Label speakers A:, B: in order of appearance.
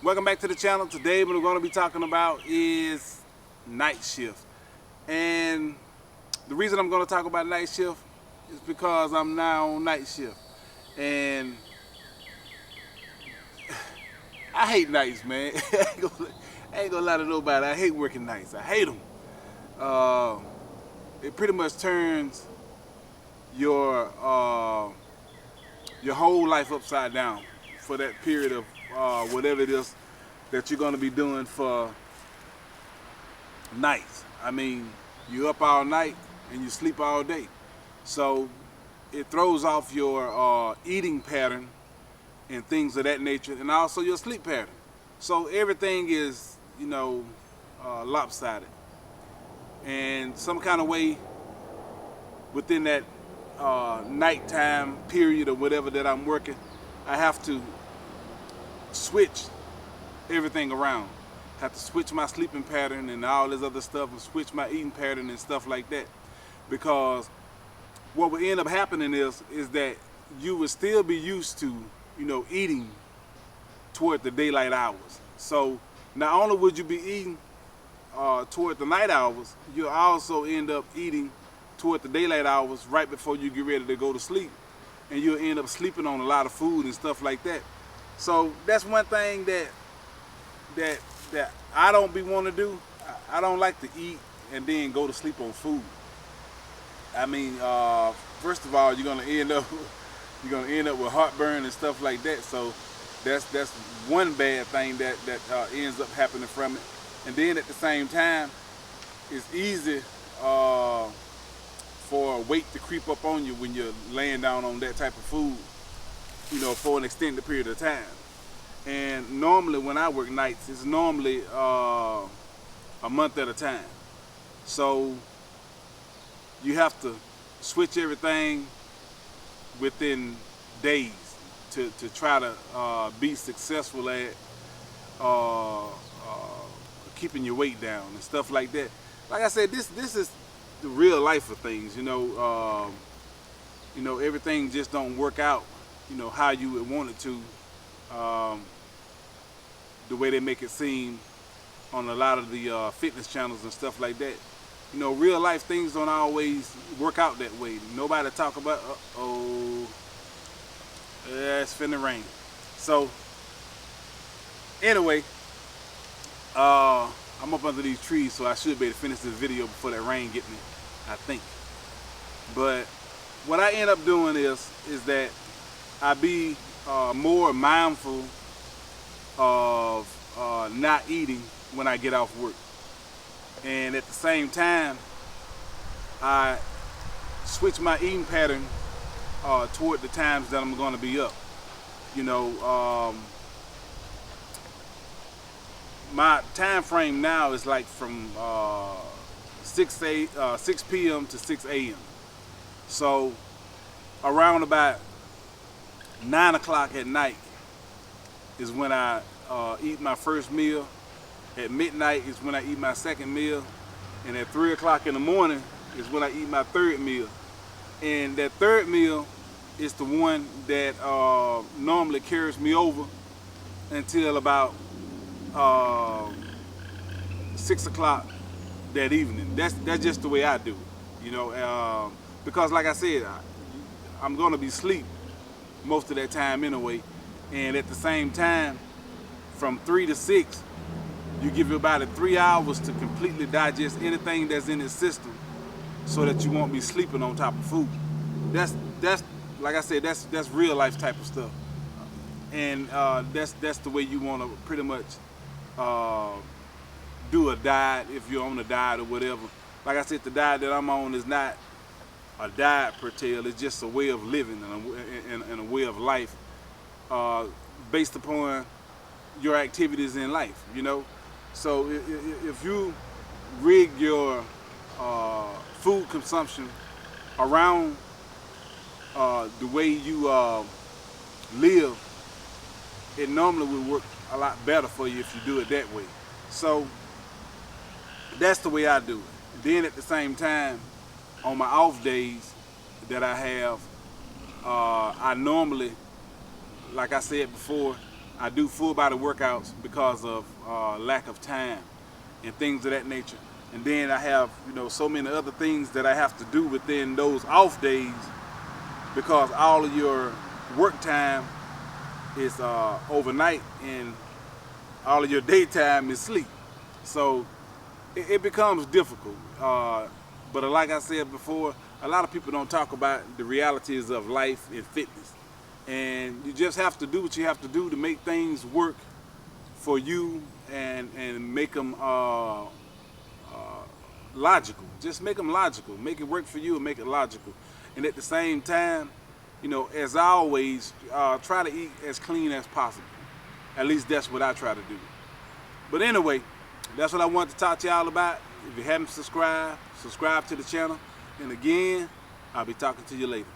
A: Welcome back to the channel. Today what we're going to be talking about is night shift. And the reason I'm going to talk about night shift is because I'm now on night shift. And I hate nights, man. I ain't gonna lie to nobody. I hate working nights. I hate them. It pretty much turns your whole life upside down for that period of whatever it is that you're gonna be doing for nights. I mean, you're up all night and you sleep all day. So it throws off your eating pattern and things of that nature, and also your sleep pattern. So everything is, lopsided. And some kind of way within that nighttime period or whatever that I'm working, I have to switch everything around. Have to switch my sleeping pattern and all this other stuff, and switch my eating pattern and stuff like that. Because what will end up happening is that you will still be used to, eating toward the daylight hours. So not only would you be eating toward the night hours, you'll also end up eating toward the daylight hours right before you get ready to go to sleep. And you'll end up sleeping on a lot of food and stuff like that. So that's one thing that I don't be wanting to do. I don't like to eat and then go to sleep on food. I mean, first of all, you're gonna end up with heartburn and stuff like that. So that's one bad thing that ends up happening from it. And then at the same time, it's easy for weight to creep up on you when you're laying down on that type of food, for an extended period of time. And normally when I work nights, it's normally a month at a time. So you have to switch everything within days to try to be successful at keeping your weight down and stuff like that. Like I said, this is the real life of things. Everything just don't work out, how you would want it to, the way they make it seem on a lot of the fitness channels and stuff like that. Real life things don't always work out that way. Nobody talk about, it's finna rain. So anyway, I'm up under these trees, so I should be able to finish this video before that rain get me, I think. But what I end up doing is that I be more mindful of not eating when I get off work. And at the same time, I switch my eating pattern toward the times that I'm gonna be up. My time frame now is like from 6 p.m. to 6 a.m. So around about 9 o'clock at night is when I eat my first meal. At midnight is when I eat my second meal. And at 3 o'clock in the morning is when I eat my third meal. And that third meal is the one that normally carries me over until about 6 o'clock that evening. That's just the way I do it, because like I said, I'm gonna be asleep most of that time anyway. And at the same time, from 3 to 6, you give your body 3 hours to completely digest anything that's in its system, so that you won't be sleeping on top of food. That's like I said, that's real life type of stuff. And that's the way you want to pretty much do a diet if you're on a diet or whatever. Like I said, the diet that I'm on is not a diet per se. It's just a way of living and a way of life based upon your activities in life. So if you rig your food consumption around the way you live, it normally would work a lot better for you if you do it that way. So that's the way I do it. Then at the same time, on my off days that I have, I normally, like I said before, I do full body workouts because of lack of time and things of that nature. And then I have, so many other things that I have to do within those off days because all of your work time is overnight and all of your daytime is sleep. So it becomes difficult. But like I said before, a lot of people don't talk about the realities of life and fitness. And you just have to do what you have to do to make things work for you and make them logical. Just make them logical. Make it work for you and make it logical. And at the same time, as always, try to eat as clean as possible. At least that's what I try to do. But anyway, that's what I wanted to talk to y'all about. If you haven't subscribed, subscribe to the channel. And again, I'll be talking to you later.